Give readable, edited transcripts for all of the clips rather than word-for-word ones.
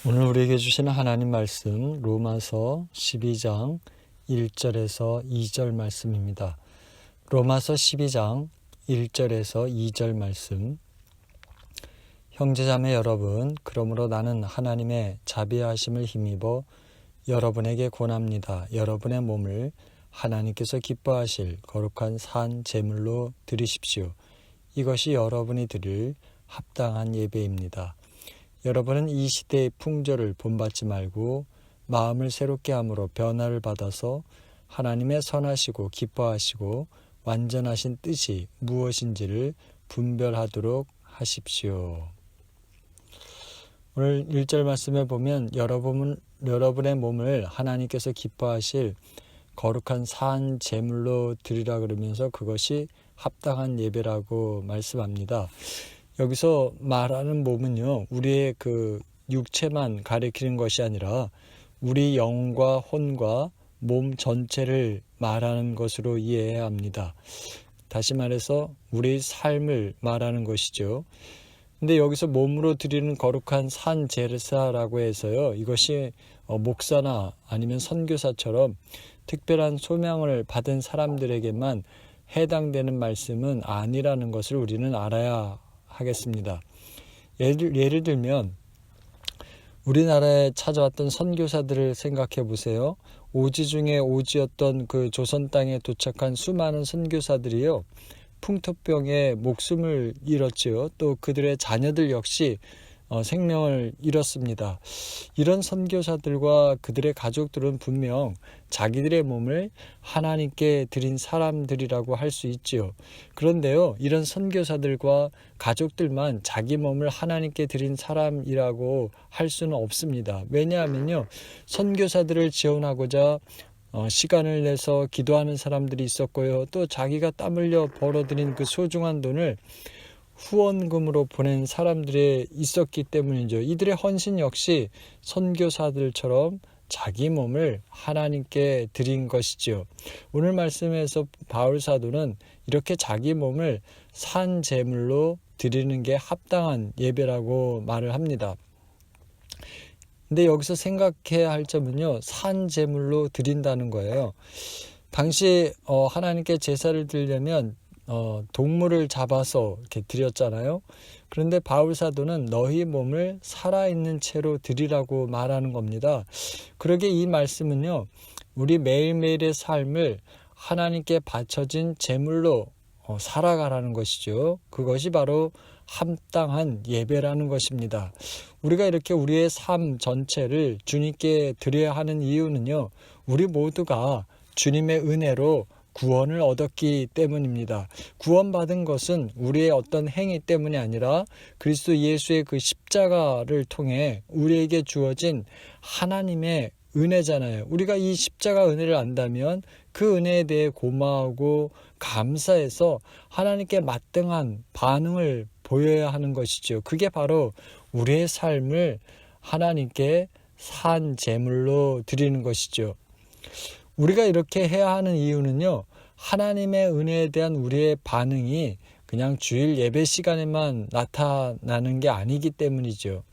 오늘 우리에게 주시는 하나님 말씀 로마서 12장 1절에서 2절 말씀입니다. 로마서 12장 1절에서 2절 말씀. 형제자매 여러분, 그러므로 나는 하나님의 자비하심을 힘입어 여러분에게 권합니다. 여러분의 몸을 하나님께서 기뻐하실 거룩한 산 제물로 드리십시오. 이것이 여러분이 드릴 합당한 예배입니다. 여러분은 이 시대의 풍조를 본받지 말고 마음을 새롭게 함으로 변화를 받아서 하나님의 선하시고 기뻐하시고 완전하신 뜻이 무엇인지를 분별하도록 하십시오. 오늘 1절 말씀에 보면 여러분의 몸을 하나님께서 기뻐하실 거룩한 산 제물로 드리라 그러면서 그것이 합당한 예배라고 말씀합니다. 여기서 말하는 몸은요, 우리의 그 육체만 가리키는 것이 아니라 우리 영과 혼과 몸 전체를 말하는 것으로 이해해야 합니다. 다시 말해서 우리 삶을 말하는 것이죠. 근데 여기서 몸으로 드리는 거룩한 산 제사라고 해서요, 이것이 목사나 아니면 선교사처럼 특별한 소명을 받은 사람들에게만 해당되는 말씀은 아니라는 것을 우리는 알아야 하겠습니다. 예를 들면 우리나라에 찾아왔던 선교사들을 생각해 보세요. 오지 중에 오지였던 그 조선 땅에 도착한 수많은 선교사들이요, 풍토병에 목숨을 잃었지요. 또 그들의 자녀들 역시 생명을 잃었습니다. 이런 선교사들과 그들의 가족들은 분명 자기들의 몸을 하나님께 드린 사람들이라고 할 수 있지요. 그런데요, 이런 선교사들과 가족들만 자기 몸을 하나님께 드린 사람이라고 할 수는 없습니다. 왜냐하면요, 선교사들을 지원하고자 시간을 내서 기도하는 사람들이 있었고요, 또 자기가 땀 흘려 벌어들인 그 소중한 돈을 후원금으로 보낸 사람들이 있었기 때문이죠. 이들의 헌신 역시 선교사들처럼 자기 몸을 하나님께 드린 것이지요. 오늘 말씀에서 바울 사도는 이렇게 자기 몸을 산 제물로 드리는 게 합당한 예배라고 말을 합니다. 근데 여기서 생각해야 할 점은요, 산 제물로 드린다는 거예요. 당시 하나님께 제사를 드리려면 동물을 잡아서 이렇게 드렸잖아요. 그런데 바울 사도는 너희 몸을 살아있는 채로 드리라고 말하는 겁니다. 그러게 이 말씀은요, 우리 매일매일의 삶을 하나님께 바쳐진 제물로 살아가라는 것이죠. 그것이 바로 합당한 예배라는 것입니다. 우리가 이렇게 우리의 삶 전체를 주님께 드려야 하는 이유는요, 우리 모두가 주님의 은혜로 구원을 얻었기 때문입니다. 구원받은 것은 우리의 어떤 행위 때문이 아니라 그리스도 예수의 그 십자가를 통해 우리에게 주어진 하나님의 은혜잖아요. 우리가 이 십자가 은혜를 안다면 그 은혜에 대해 고마워하고 감사해서 하나님께 마땅한 반응을 보여야 하는 것이죠. 그게 바로 우리의 삶을 하나님께 산 제물로 드리는 것이죠. 우리가 이렇게 해야 하는 이유는요, 하나님의 은혜에 대한 우리의 반응이 그냥 주일 예배 시간에만 나타나는 게 아니기 때문이죠.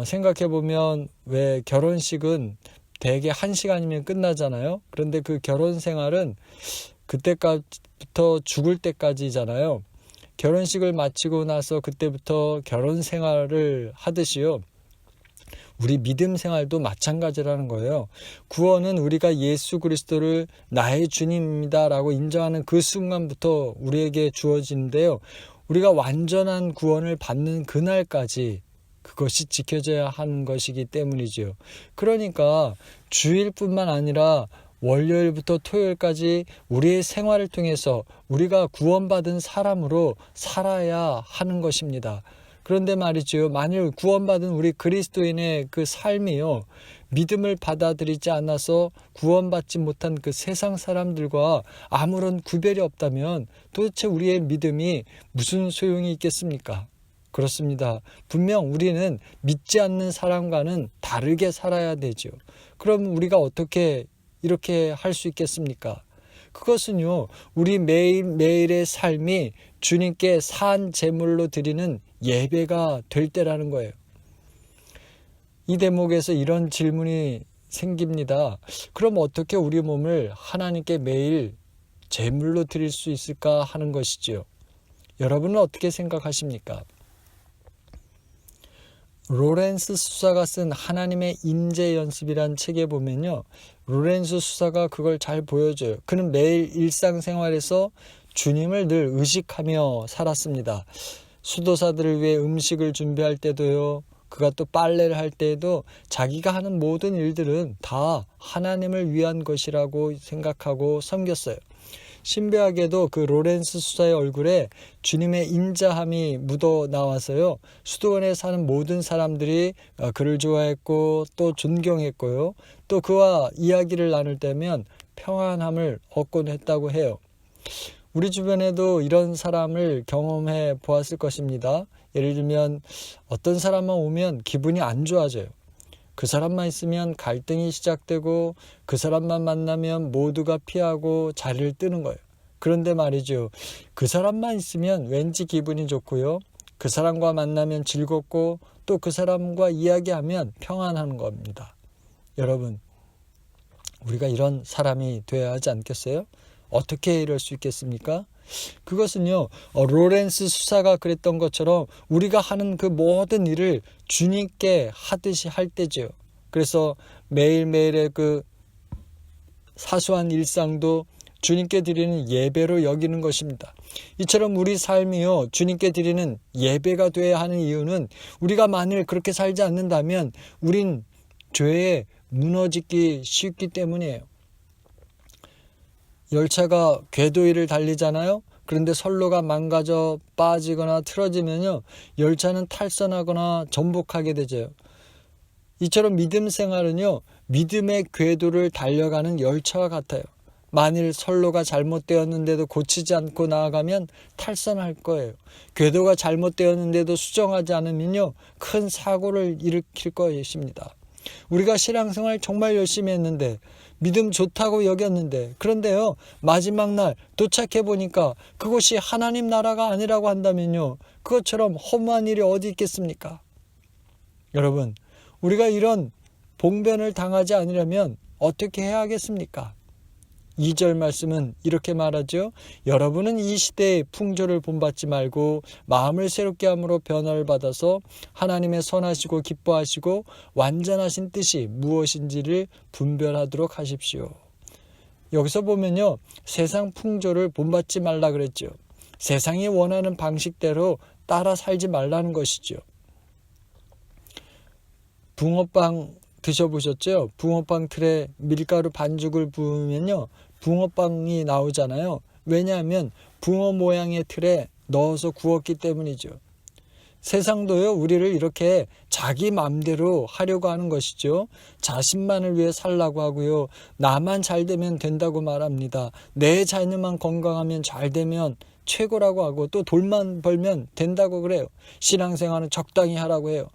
생각해보면 왜 결혼식은 대개 1시간이면 끝나잖아요. 그런데 그 결혼 생활은 그때부터 죽을 때까지잖아요. 결혼식을 마치고 나서 그때부터 결혼 생활을 하듯이요, 우리 믿음 생활도 마찬가지라는 거예요. 구원은 우리가 예수 그리스도를 나의 주님입니다 라고 인정하는 그 순간부터 우리에게 주어지는데요, 우리가 완전한 구원을 받는 그날까지 그것이 지켜져야 하는 것이기 때문이죠. 그러니까 주일뿐만 아니라 월요일부터 토요일까지 우리의 생활을 통해서 우리가 구원받은 사람으로 살아야 하는 것입니다. 그런데 말이죠, 만일 구원받은 우리 그리스도인의 그 삶이요, 믿음을 받아들이지 않아서 구원받지 못한 그 세상 사람들과 아무런 구별이 없다면 도대체 우리의 믿음이 무슨 소용이 있겠습니까? 그렇습니다. 분명 우리는 믿지 않는 사람과는 다르게 살아야 되죠. 그럼 우리가 어떻게 이렇게 할 수 있겠습니까? 그것은요, 우리 매일매일의 삶이 주님께 산 제물로 드리는 예배가 될 때라는 거예요. 이 대목에서 이런 질문이 생깁니다. 그럼 어떻게 우리 몸을 하나님께 매일 제물로 드릴 수 있을까 하는 것이지요. 여러분은 어떻게 생각하십니까? 로렌스 수사가 쓴 하나님의 인재 연습이란 책에 보면요. 로렌스 수사가 그걸 잘 보여줘요. 그는 매일 일상생활에서 주님을 늘 의식하며 살았습니다. 수도사들을 위해 음식을 준비할 때도요. 그가 또 빨래를 할 때에도 자기가 하는 모든 일들은 다 하나님을 위한 것이라고 생각하고 섬겼어요. 신비하게도 그 로렌스 수사의 얼굴에 주님의 인자함이 묻어 나와서요. 수도원에 사는 모든 사람들이 그를 좋아했고 또 존경했고요. 또 그와 이야기를 나눌 때면 평안함을 얻곤 했다고 해요. 우리 주변에도 이런 사람을 경험해 보았을 것입니다. 예를 들면 어떤 사람만 오면 기분이 안 좋아져요. 그 사람만 있으면 갈등이 시작되고 그 사람만 만나면 모두가 피하고 자리를 뜨는 거예요. 그런데 말이죠. 그 사람만 있으면 왠지 기분이 좋고요. 그 사람과 만나면 즐겁고 또 그 사람과 이야기하면 평안한 겁니다. 여러분, 우리가 이런 사람이 되어야 하지 않겠어요? 어떻게 이럴 수 있겠습니까? 그것은요, 로렌스 수사가 그랬던 것처럼 우리가 하는 그 모든 일을 주님께 하듯이 할 때죠. 그래서 매일매일의 그 사소한 일상도 주님께 드리는 예배로 여기는 것입니다. 이처럼 우리 삶이요, 주님께 드리는 예배가 되어야 하는 이유는 우리가 만일 그렇게 살지 않는다면 우린 죄에 무너지기 쉽기 때문이에요. 열차가 궤도 위를 달리잖아요. 그런데 선로가 망가져 빠지거나 틀어지면요, 열차는 탈선하거나 전복하게 되죠. 이처럼 믿음 생활은요, 믿음의 궤도를 달려가는 열차와 같아요. 만일 선로가 잘못되었는데도 고치지 않고 나아가면 탈선할 거예요. 궤도가 잘못되었는데도 수정하지 않으면요, 큰 사고를 일으킬 것입니다. 우리가 신앙생활 정말 열심히 했는데 믿음 좋다고 여겼는데 그런데요, 마지막 날 도착해 보니까 그곳이 하나님 나라가 아니라고 한다면요, 그것처럼 허무한 일이 어디 있겠습니까? 여러분, 우리가 이런 봉변을 당하지 않으려면 어떻게 해야 하겠습니까? 2절 말씀은 이렇게 말하죠. 여러분은 이 시대의 풍조를 본받지 말고 마음을 새롭게 함으로 변화를 받아서 하나님의 선하시고 기뻐하시고 완전하신 뜻이 무엇인지를 분별하도록 하십시오. 여기서 보면요, 세상 풍조를 본받지 말라 그랬죠. 세상이 원하는 방식대로 따라 살지 말라는 것이죠. 붕어빵 드셔보셨죠? 붕어빵 틀에 밀가루 반죽을 부으면요, 붕어빵이 나오잖아요. 왜냐하면 붕어 모양의 틀에 넣어서 구웠기 때문이죠. 세상도요, 우리를 이렇게 자기 마음대로 하려고 하는 것이죠. 자신만을 위해 살라고 하고요, 나만 잘 되면 된다고 말합니다. 내 자녀만 건강하면 잘 되면 최고라고 하고 또 돈만 벌면 된다고 그래요. 신앙생활은 적당히 하라고 해요.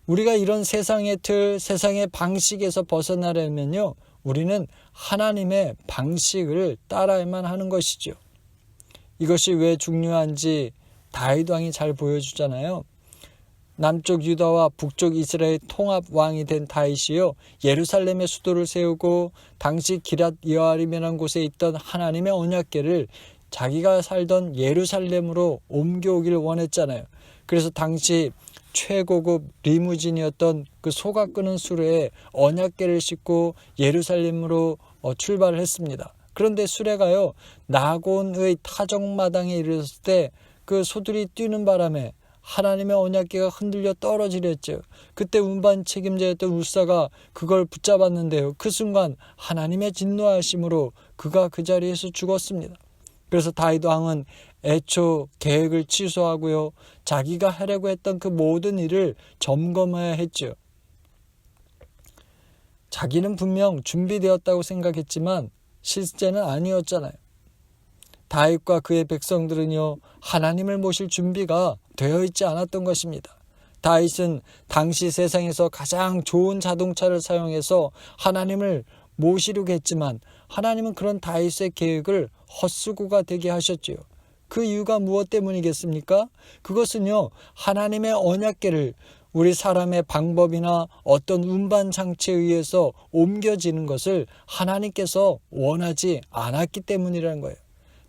우리가 이런 세상의 틀, 세상의 방식에서 벗어나려면요, 우리는 하나님의 방식을 따라야만 하는 것이죠. 이것이 왜 중요한지 다윗 왕이 잘 보여주잖아요. 남쪽 유다와 북쪽 이스라엘 통합 왕이 된 다윗이요, 예루살렘의 수도를 세우고 당시 기랏 여아림이라는 곳에 있던 하나님의 언약궤를 자기가 살던 예루살렘으로 옮겨오기를 원했잖아요. 그래서 당시 최고급 리무진이었던 그 소가 끄는 수레에 언약궤를 싣고 예루살렘으로 출발을 했습니다. 그런데 수레가요, 나곤의 타적마당에 이르렀을 때 그 소들이 뛰는 바람에 하나님의 언약궤가 흔들려 떨어지려 했죠. 그때 운반 책임자였던 울사가 그걸 붙잡았는데요, 그 순간 하나님의 진노하심으로 그가 그 자리에서 죽었습니다. 그래서 다윗 왕은 애초 계획을 취소하고요, 자기가 하려고 했던 그 모든 일을 점검해야 했죠. 자기는 분명 준비되었다고 생각했지만 실제는 아니었잖아요. 다윗과 그의 백성들은요, 하나님을 모실 준비가 되어 있지 않았던 것입니다. 다윗은 당시 세상에서 가장 좋은 자동차를 사용해서 하나님을 모시려고 했지만 하나님은 그런 다윗의 계획을 헛수고가 되게 하셨지요. 그 이유가 무엇 때문이겠습니까? 그것은요, 하나님의 언약궤를 우리 사람의 방법이나 어떤 운반 장치에 의해서 옮겨지는 것을 하나님께서 원하지 않았기 때문이라는 거예요.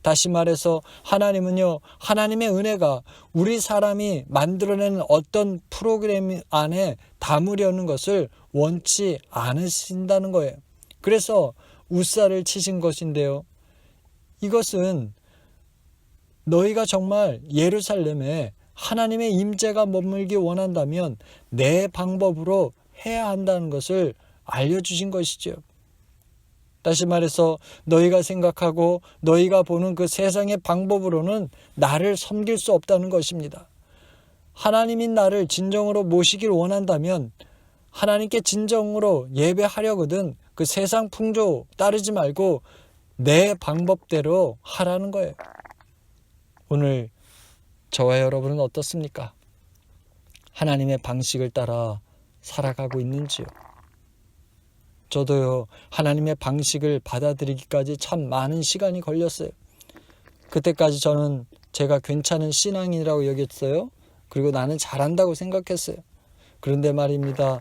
다시 말해서 하나님은요, 하나님의 은혜가 우리 사람이 만들어내는 어떤 프로그램 안에 담으려는 것을 원치 않으신다는 거예요. 그래서 우사를 치신 것인데요. 이것은 너희가 정말 예루살렘에 하나님의 임재가 머물기 원한다면 내 방법으로 해야 한다는 것을 알려주신 것이죠. 다시 말해서 너희가 생각하고 너희가 보는 그 세상의 방법으로는 나를 섬길 수 없다는 것입니다. 하나님인 나를 진정으로 모시길 원한다면 하나님께 진정으로 예배하려거든 그 세상 풍조 따르지 말고 내 방법대로 하라는 거예요. 오늘 저와 여러분은 어떻습니까? 하나님의 방식을 따라 살아가고 있는지요? 저도요, 하나님의 방식을 받아들이기까지 참 많은 시간이 걸렸어요. 그때까지 저는 제가 괜찮은 신앙인이라고 여겼어요. 그리고 나는 잘한다고 생각했어요. 그런데 말입니다,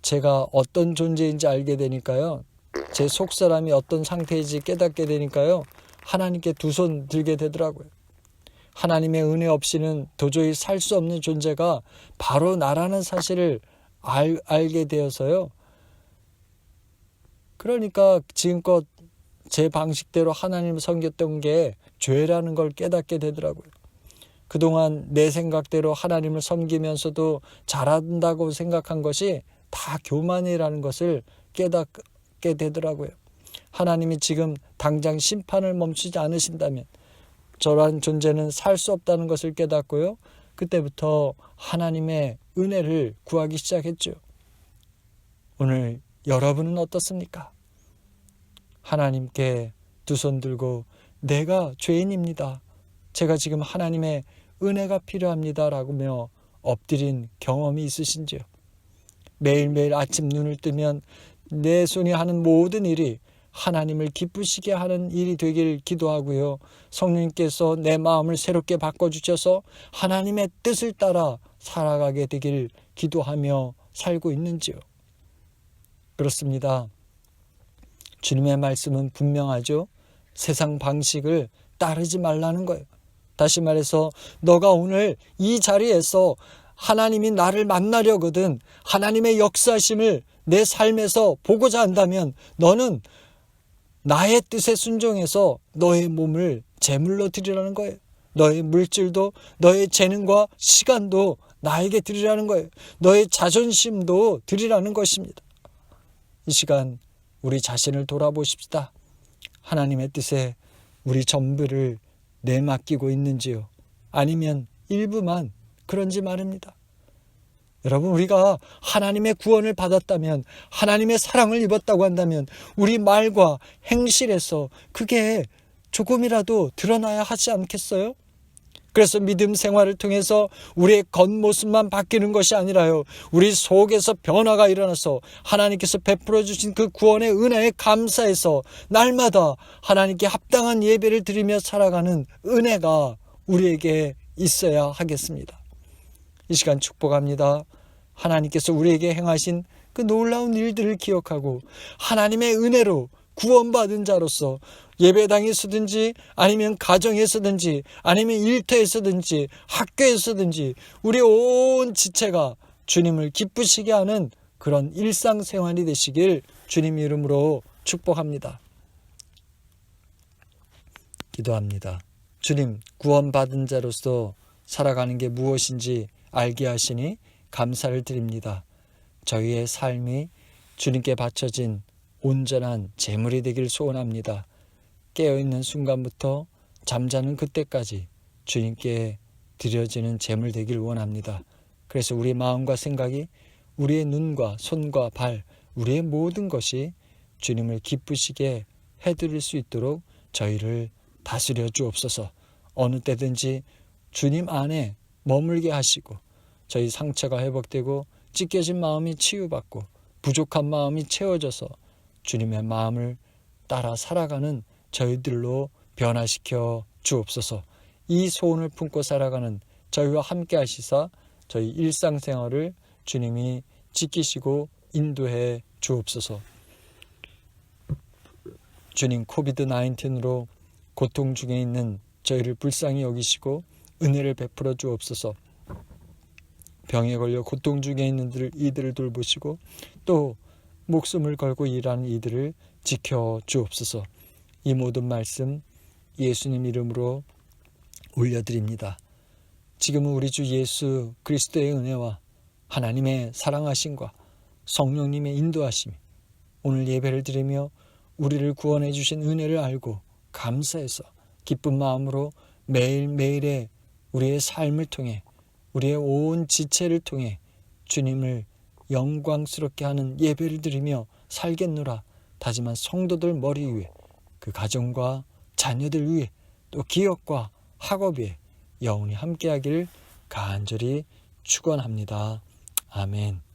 제가 어떤 존재인지 알게 되니까요, 제 속사람이 어떤 상태인지 깨닫게 되니까요, 하나님께 두 손 들게 되더라고요. 하나님의 은혜 없이는 도저히 살 수 없는 존재가 바로 나라는 사실을 알게 되어서요. 그러니까 지금껏 제 방식대로 하나님을 섬겼던 게 죄라는 걸 깨닫게 되더라고요. 그동안 내 생각대로 하나님을 섬기면서도 잘한다고 생각한 것이 다 교만이라는 것을 깨닫게 되더라고요. 하나님이 지금 당장 심판을 멈추지 않으신다면 저런 존재는 살 수 없다는 것을 깨닫고요. 그때부터 하나님의 은혜를 구하기 시작했죠. 오늘 여러분은 어떻습니까? 하나님께 두 손 들고 내가 죄인입니다. 제가 지금 하나님의 은혜가 필요합니다 라고며 엎드린 경험이 있으신지요? 매일매일 아침 눈을 뜨면 내 손이 하는 모든 일이 하나님을 기쁘시게 하는 일이 되길 기도하고요. 성령님께서 내 마음을 새롭게 바꿔주셔서 하나님의 뜻을 따라 살아가게 되길 기도하며 살고 있는지요? 그렇습니다. 주님의 말씀은 분명하죠. 세상 방식을 따르지 말라는 거예요. 다시 말해서 너가 오늘 이 자리에서 하나님이 나를 만나려거든 하나님의 역사심을 내 삶에서 보고자 한다면 너는 나의 뜻에 순종해서 너의 몸을 제물로 드리라는 거예요. 너의 물질도 너의 재능과 시간도 나에게 드리라는 거예요. 너의 자존심도 드리라는 것입니다. 이 시간 우리 자신을 돌아보십시다. 하나님의 뜻에 우리 전부를 내맡기고 있는지요? 아니면 일부만 그런지 말입니다. 여러분, 우리가 하나님의 구원을 받았다면, 하나님의 사랑을 입었다고 한다면 우리 말과 행실에서 그게 조금이라도 드러나야 하지 않겠어요? 그래서 믿음 생활을 통해서 우리의 겉모습만 바뀌는 것이 아니라요, 우리 속에서 변화가 일어나서 하나님께서 베풀어 주신 그 구원의 은혜에 감사해서 날마다 하나님께 합당한 예배를 드리며 살아가는 은혜가 우리에게 있어야 하겠습니다. 이 시간 축복합니다. 하나님께서 우리에게 행하신 그 놀라운 일들을 기억하고 하나님의 은혜로 구원받은 자로서 예배당에서든지 아니면 가정에서든지 아니면 일터에서든지 학교에서든지 우리 온 지체가 주님을 기쁘시게 하는 그런 일상생활이 되시길 주님 이름으로 축복합니다. 기도합니다. 주님, 구원받은 자로서 살아가는 게 무엇인지 알게 하시니 감사를 드립니다. 저희의 삶이 주님께 바쳐진 온전한 제물이 되길 소원합니다. 깨어있는 순간부터 잠자는 그때까지 주님께 드려지는 제물 되길 원합니다. 그래서 우리 마음과 생각이, 우리의 눈과 손과 발, 우리의 모든 것이 주님을 기쁘시게 해드릴 수 있도록 저희를 다스려 주옵소서. 어느 때든지 주님 안에 머물게 하시고 저희 상처가 회복되고 찢겨진 마음이 치유받고 부족한 마음이 채워져서 주님의 마음을 따라 살아가는 저희들로 변화시켜 주옵소서. 이 소원을 품고 살아가는 저희와 함께 하시사 저희 일상생활을 주님이 지키시고 인도해 주옵소서. 주님, 코비드-19으로 고통 중에 있는 저희를 불쌍히 여기시고 은혜를 베풀어 주옵소서. 병에 걸려 고통 중에 있는 이들을 돌보시고 또 목숨을 걸고 일하는 이들을 지켜 주옵소서. 이 모든 말씀 예수님 이름으로 올려드립니다. 지금은 우리 주 예수 그리스도의 은혜와 하나님의 사랑하심과 성령님의 인도하심이 오늘 예배를 드리며 우리를 구원해 주신 은혜를 알고 감사해서 기쁜 마음으로 매일매일의 우리의 삶을 통해 우리의 온 지체를 통해 주님을 영광스럽게 하는 예배를 드리며 살겠노라 다짐한 성도들 머리 위에, 그 가정과 자녀들 위에, 또 기업과 학업 위에 영원히 함께하기를 간절히 축원합니다. 아멘.